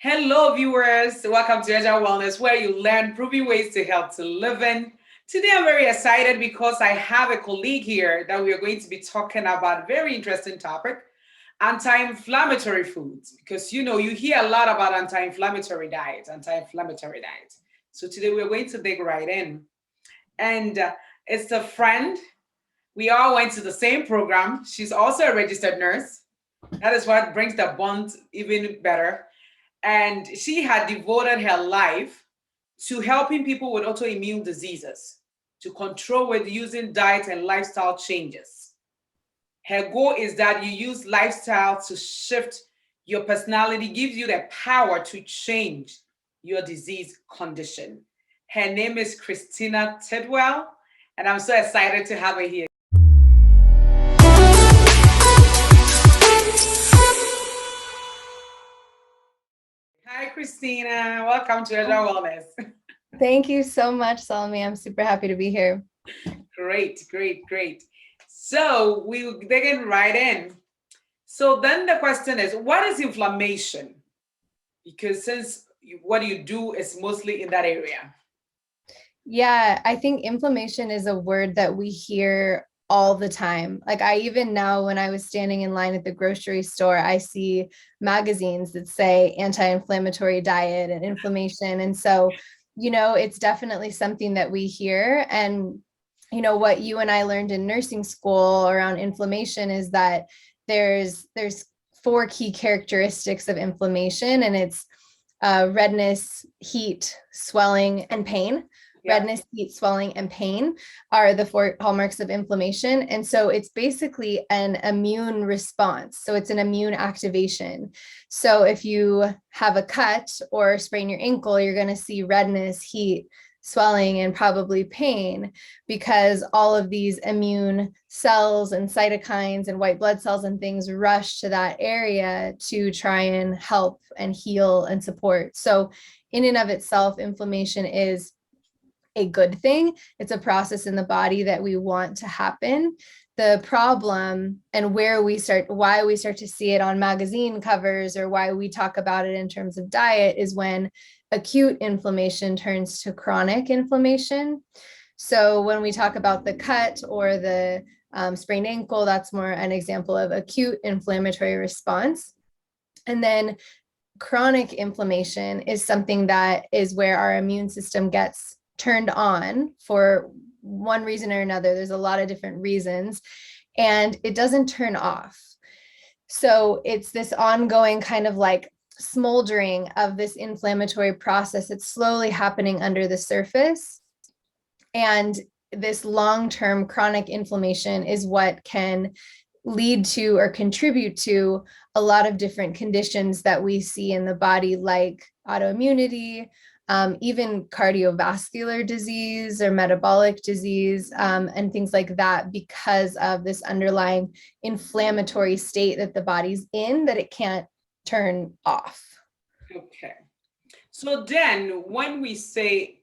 Hello, viewers. Welcome to Ezra Wellness, where you learn proven ways to help to live in. Today, I'm very excited because I have a colleague here that we are going to be talking about a very interesting topic, anti-inflammatory foods. Because you hear a lot about anti-inflammatory diets. So today we're going to dig right in. And it's a friend. We all went to the same program. She's also a registered nurse. That is what brings the bond even better, and she had devoted her life to helping people with autoimmune diseases to control with using diet and lifestyle changes. Her goal is that you use lifestyle to shift your personality, gives you the power to change your disease condition. Her name is Christina Tidwell, and I'm so excited to have her here. Hi, Christina. Welcome to Ezra Wellness. Thank you so much, Salome. I'm super happy to be here. Great, great, great. So we'll dig right in. So then the question is, what is inflammation? Because since what you do is mostly in that area. Yeah, I think inflammation is a word that we hear all the time. Like I even now, when I was standing in line at the grocery store, I see magazines that say anti-inflammatory diet and inflammation. And so, it's definitely something that we hear. And, what you and I learned in nursing school around inflammation is that there's four key characteristics of inflammation, and it's redness, heat, swelling, and pain. Yeah. Redness, heat, swelling, and pain are the four hallmarks of inflammation. And so it's basically an immune response. So it's an immune activation. So if you have a cut or sprain your ankle, you're going to see redness, heat, swelling, and probably pain, because all of these immune cells and cytokines and white blood cells and things rush to that area to try and help and heal and support. So in and of itself, inflammation is a good thing. It's a process in the body that we want to happen. The problem and why we start to see it on magazine covers, or why we talk about it in terms of diet, is when acute inflammation turns to chronic inflammation. So when we talk about the cut or the sprained ankle, that's more an example of acute inflammatory response. And then chronic inflammation is something that is where our immune system gets turned on for one reason or another. There's a lot of different reasons, and it doesn't turn off. So it's this ongoing kind of like smoldering of this inflammatory process. It's slowly happening under the surface. And this long-term chronic inflammation is what can lead to or contribute to a lot of different conditions that we see in the body, like autoimmunity, even cardiovascular disease or metabolic disease, and things like that, because of this underlying inflammatory state that the body's in that it can't turn off. Okay. So then when we say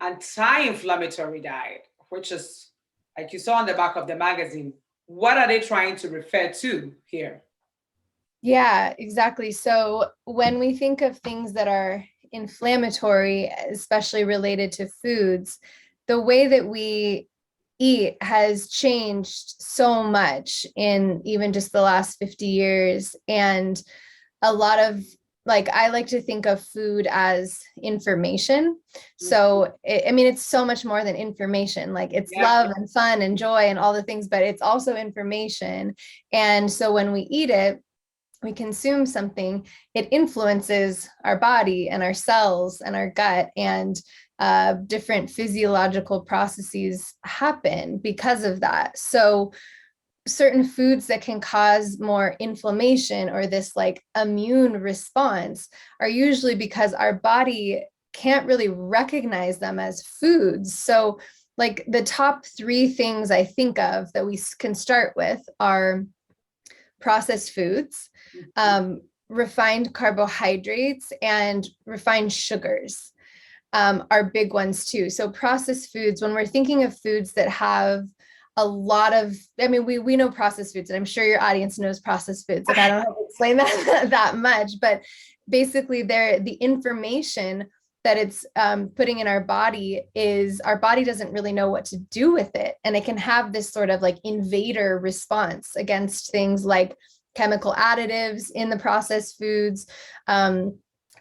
anti-inflammatory diet, which is like you saw on the back of the magazine, what are they trying to refer to here? Yeah, exactly. So when we think of things that are inflammatory, especially related to foods, the way that we eat has changed so much in even just the last 50 years. And a lot of, like, I like to think of food as information. So, it's so much more than information. Like, it's love and fun and joy and all the things, but it's also information. And so when we eat it, we consume something, it influences our body and our cells and our gut, and different physiological processes happen because of that. So certain foods that can cause more inflammation or this like immune response are usually because our body can't really recognize them as foods. So like the top three things I think of that we can start with are processed foods, refined carbohydrates, and refined sugars are big ones too. So processed foods, when we're thinking of foods that have a lot of, we know processed foods, and I'm sure your audience knows processed foods. Like, I don't have to explain that that much, but basically the information that it's putting in our body is our body doesn't really know what to do with it. And it can have this sort of like invader response against things like chemical additives in the processed foods,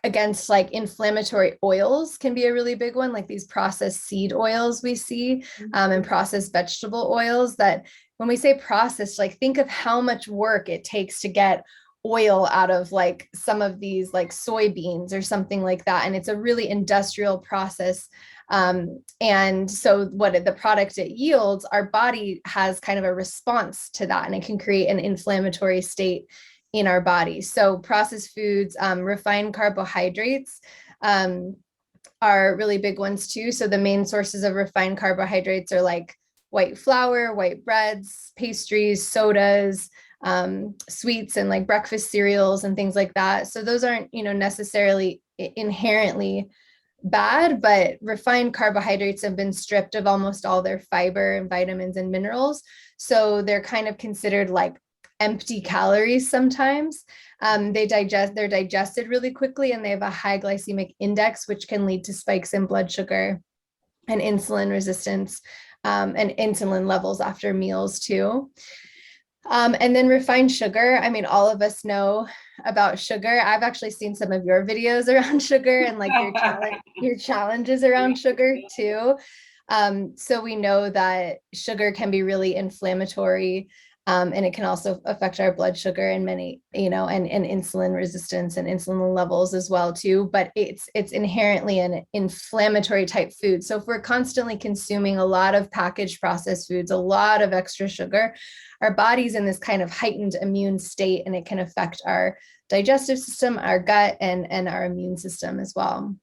against like inflammatory oils can be a really big one, like these processed seed oils we see, and processed vegetable oils. That when we say processed, like think of how much work it takes to get oil out of like some of these like soybeans or something like that. And it's a really industrial process. And so what the product it yields, our body has kind of a response to that, and it can create an inflammatory state in our body. So processed foods, refined carbohydrates, are really big ones too. So the main sources of refined carbohydrates are like white flour, white breads, pastries, sodas, sweets, and like breakfast cereals and things like that. So those aren't, necessarily inherently bad, but refined carbohydrates have been stripped of almost all their fiber and vitamins and minerals. So they're kind of considered like empty calories sometimes. They're digested really quickly, and they have a high glycemic index, which can lead to spikes in blood sugar and insulin resistance, and insulin levels after meals too. And then refined sugar. I mean, all of us know about sugar. I've actually seen some of your videos around sugar and like your challenges around sugar too. So we know that sugar can be really inflammatory, and it can also affect our blood sugar and many, and insulin resistance and insulin levels as well too. But it's inherently an inflammatory type food. So if we're constantly consuming a lot of packaged processed foods, a lot of extra sugar, our body's in this kind of heightened immune state, and it can affect our digestive system, our gut, and our immune system as well.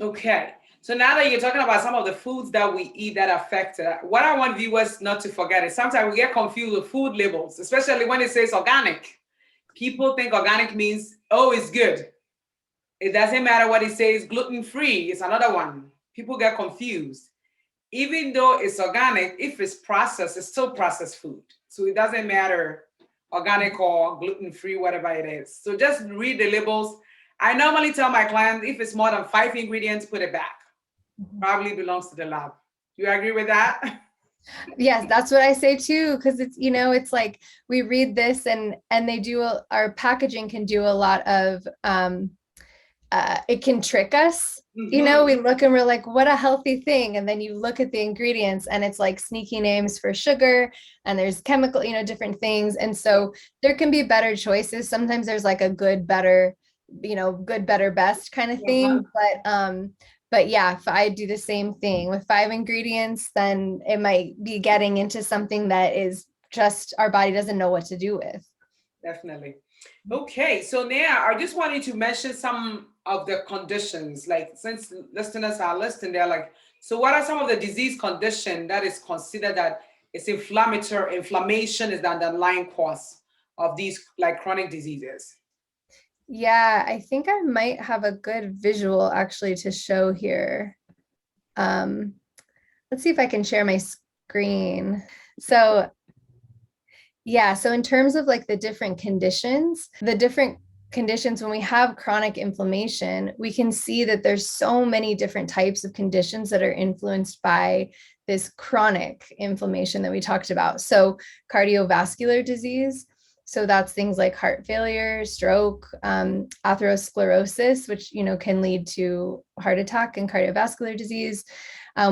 Okay. So now that you're talking about some of the foods that we eat that affect it, what I want viewers not to forget is sometimes we get confused with food labels, especially when it says organic. People think organic means, oh, it's good. It doesn't matter what it says, gluten-free is another one. People get confused. Even though it's organic, if it's processed, it's still processed food. So it doesn't matter organic or gluten-free, whatever it is. So just read the labels. I normally tell my clients, if it's more than 5 ingredients, put it back. Probably belongs to the lab. Do you agree with that? Yes, that's what I say too, because it's like we read this and they do our packaging can do a lot of it can trick us. We look and we're like, what a healthy thing. And then you look at the ingredients and it's like sneaky names for sugar, and there's chemical, different things. And so there can be better choices. Sometimes there's like a good, better, good, better, best kind of thing. But yeah, if I do the same thing with 5 ingredients, then it might be getting into something that is just our body doesn't know what to do with. Definitely. Okay, so now I just wanted to mention some of the conditions, like since listeners are listening, they're like, so what are some of the disease condition that is considered that it's inflammatory, inflammation is the underlying cause of these like chronic diseases? Yeah, I think I might have a good visual actually to show here. Let's see if I can share my screen. So yeah, so in terms of like the different conditions when we have chronic inflammation, we can see that there's so many different types of conditions that are influenced by this chronic inflammation that we talked about. So cardiovascular disease, so that's things like heart failure, stroke, atherosclerosis, which can lead to heart attack and cardiovascular disease.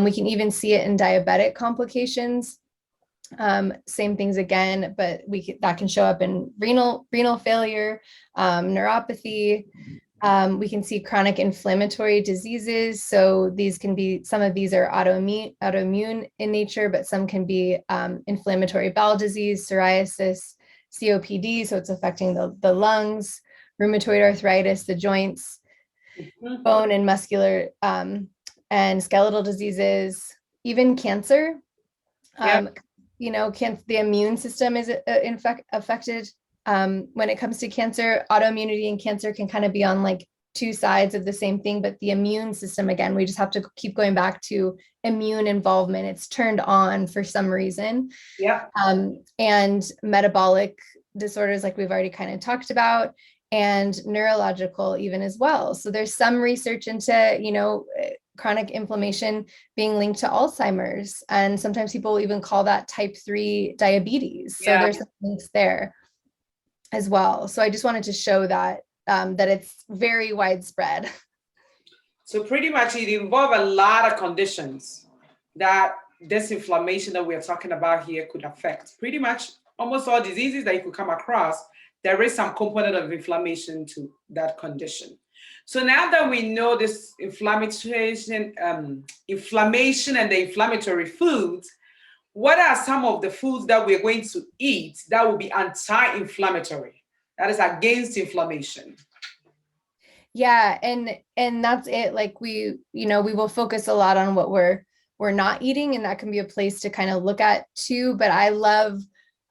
We can even see it in diabetic complications. Same things again, but that can show up in renal failure, neuropathy. We can see chronic inflammatory diseases. So some of these are autoimmune in nature, but some can be inflammatory bowel disease, psoriasis, COPD, so it's affecting the lungs, rheumatoid arthritis, the joints, bone and muscular and skeletal diseases, even cancer. The immune system is affected when it comes to cancer. Autoimmunity and cancer can kind of be on like 2 sides of the same thing, but the immune system, again, we just have to keep going back to immune involvement. It's turned on for some reason. And metabolic disorders, like we've already kind of talked about, and neurological even as well. So there's some research into, chronic inflammation being linked to Alzheimer's. And sometimes people will even call that type 3 diabetes. So there's some links there as well. So I just wanted to show that that it's very widespread. So pretty much it involves a lot of conditions that this inflammation that we're talking about here could affect. Pretty much almost all diseases that you could come across, there is some component of inflammation to that condition. So now that we know this inflammation and the inflammatory foods, what are some of the foods that we're going to eat that will be anti-inflammatory? That is against inflammation. Yeah, and that's it. Like we will focus a lot on what we're not eating, and that can be a place to kind of look at too. But I love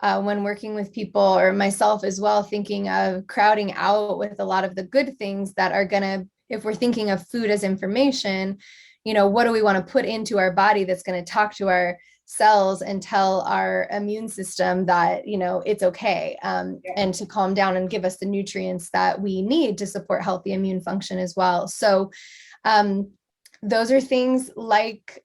when working with people, or myself as well, thinking of crowding out with a lot of the good things that are gonna, if we're thinking of food as information, what do we want to put into our body that's going to talk to our cells and tell our immune system that it's okay, and to calm down and give us the nutrients that we need to support healthy immune function as well. So those are things like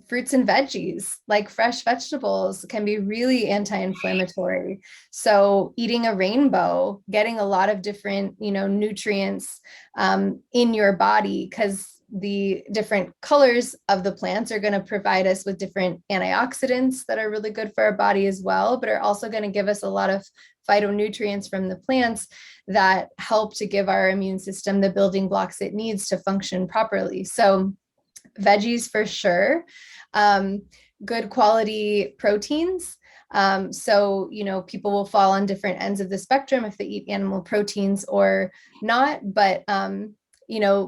fruits and veggies, like fresh vegetables, can be really anti-inflammatory. So eating a rainbow, getting a lot of different nutrients in your body, because the different colors of the plants are going to provide us with different antioxidants that are really good for our body as well, but are also going to give us a lot of phytonutrients from the plants that help to give our immune system the building blocks it needs to function properly. So veggies for sure, good quality proteins. So, people will fall on different ends of the spectrum if they eat animal proteins or not, but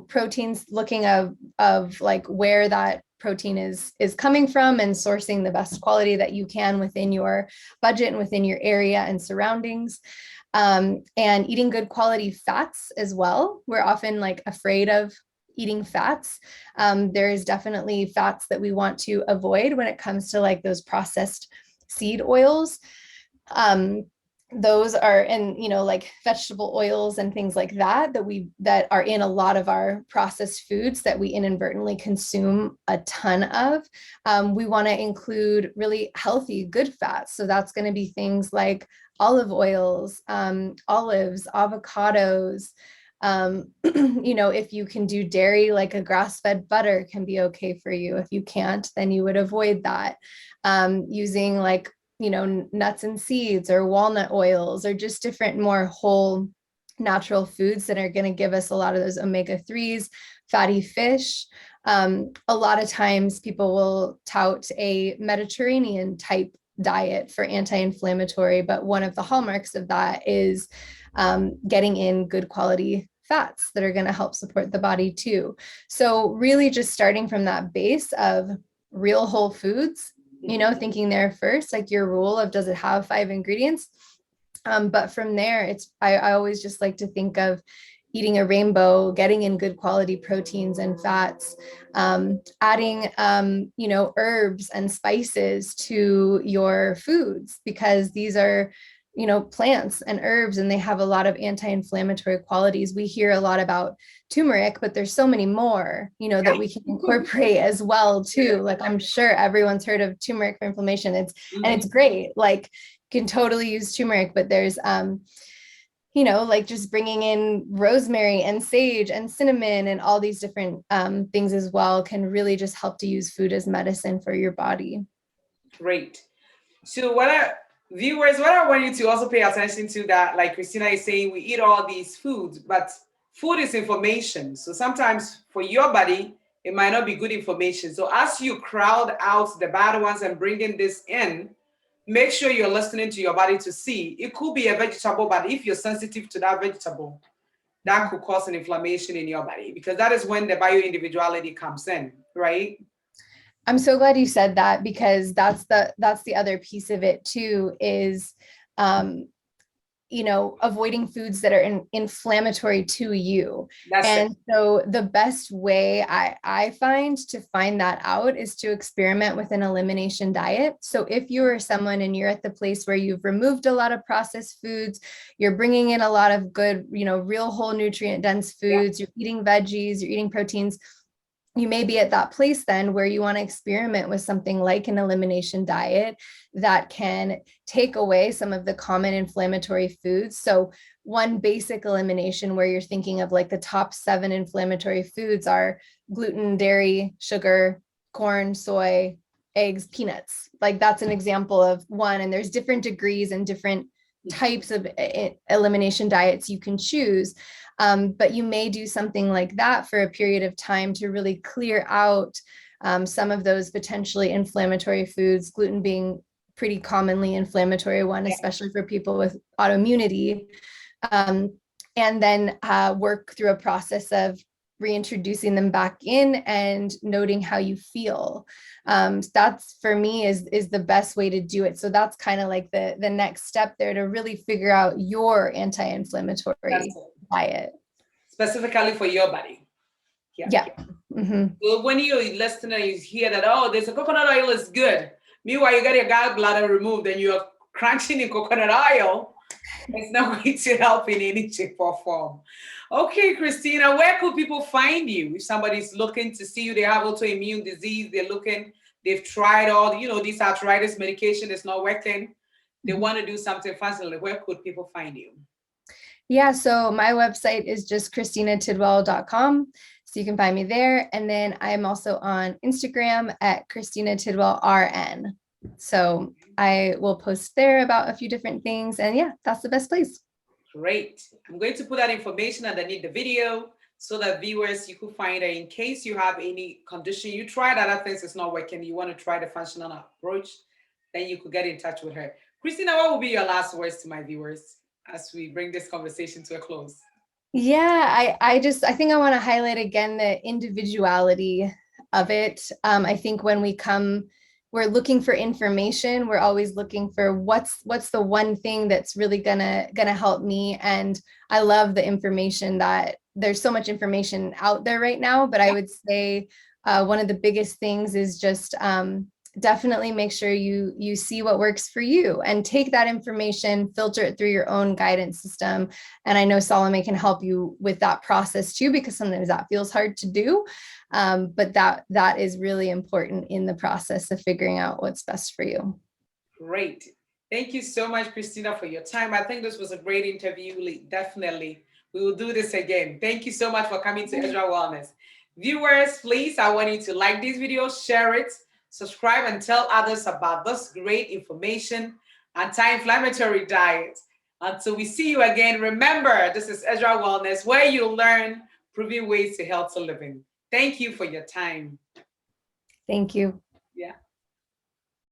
proteins, looking of like where that protein is coming from and sourcing the best quality that you can within your budget and within your area and surroundings. And eating good quality fats as well. We're often like afraid of eating fats. There is definitely fats that we want to avoid when it comes to like those processed seed oils. Those are, and like vegetable oils and things like that that are in a lot of our processed foods that we inadvertently consume a ton of. We want to include really healthy, good fats. So that's going to be things like olive oils, olives, avocados. If you can do dairy, like a grass-fed butter can be okay for you. If you can't, then you would avoid that. Using like nuts and seeds or walnut oils, or just different more whole natural foods that are going to give us a lot of those omega-3s, fatty fish. A lot of times people will tout a Mediterranean type diet for anti-inflammatory, but one of the hallmarks of that is getting in good quality fats that are going to help support the body too. So really just starting from that base of real whole foods, thinking there first, like your rule of, does it have 5 ingredients? But from there, I always just like to think of eating a rainbow, getting in good quality proteins and fats, adding, herbs and spices to your foods, because these are, plants and herbs, and they have a lot of anti-inflammatory qualities. We hear a lot about turmeric, but there's so many more, that we can incorporate as well too. Like I'm sure everyone's heard of turmeric for inflammation. And it's great. Like you can totally use turmeric, but there's, like just bringing in rosemary and sage and cinnamon and all these different things as well can really just help to use food as medicine for your body. Great. So what I want you to also pay attention to, that like Christina is saying, we eat all these foods, but food is information. So sometimes for your body, it might not be good information. So as you crowd out the bad ones and bringing this in, make sure you're listening to your body to see. It could be a vegetable, but if you're sensitive to that vegetable, that could cause an inflammation in your body, because that is when the bioindividuality comes in, right? I'm so glad you said that, because that's the other piece of it too, is avoiding foods that are inflammatory to you. That's And it. so the best way I find to find that out is to experiment with an elimination diet. So if you are someone and you're at the place where you've removed a lot of processed foods, you're bringing in a lot of good, real whole nutrient dense Yeah. foods, you're eating veggies, you're eating proteins, you may be at that place then where you want to experiment with something like an elimination diet that can take away some of the common inflammatory foods. So one basic elimination where you're thinking of like the top 7 inflammatory foods are gluten, dairy, sugar, corn, soy, eggs, peanuts. Like that's an example of one. And there's different degrees and different types of elimination diets you can choose. But you may do something like that for a period of time to really clear out some of those potentially inflammatory foods, gluten being pretty commonly inflammatory one, especially for people with autoimmunity, and then work through a process of reintroducing them back in and noting how you feel. That's for me is the best way to do it. So that's kind of like the next step there to really figure out your anti-inflammatory diet. Specifically for your body. Yeah. Mm-hmm. So when you listen and you hear that, oh, there's a coconut oil is good. Meanwhile, you got your gallbladder removed and you're crunching in coconut oil. It's not going to help in any shape or form. Okay, Christina, where could people find you? If somebody's looking to see you, they have autoimmune disease, they've tried all, this arthritis medication is not working. They want to do something functional. Where could people find you? Yeah, so my website is just CHRISTINATIDWELL.com. So you can find me there. And then I'm also on Instagram at CHRISTINATIDWELLRN. So I will post there about a few different things. And yeah, that's the best place. Great. I'm going to put that information underneath the video so that viewers, you could find it in case you have any condition. You tried other things, it's not working. You want to try the functional approach, then you could get in touch with her. Christina, what will be your last words to my viewers as we bring this conversation to a close? Yeah, I think I want to highlight again the individuality of it. I think when we're looking for information, we're always looking for what's the one thing that's really gonna help me. And I love the information that there's so much information out there right now, but I would say one of the biggest things is just definitely make sure you see what works for you and take that information, filter it through your own guidance system. And I know Salome can help you with that process too, because sometimes that feels hard to do. But that is really important in the process of figuring out what's best for you. Great. Thank you so much, Christina, for your time. I think this was a great interview. Definitely. We will do this again. Thank you so much for coming to Ezra Wellness. Viewers, please, I want you to like this video, share it, subscribe, and tell others about this great information, anti-inflammatory diet. Until we see you again, remember, this is Ezra Wellness, where you learn proven ways to healthy living. Thank you for your time. Thank you.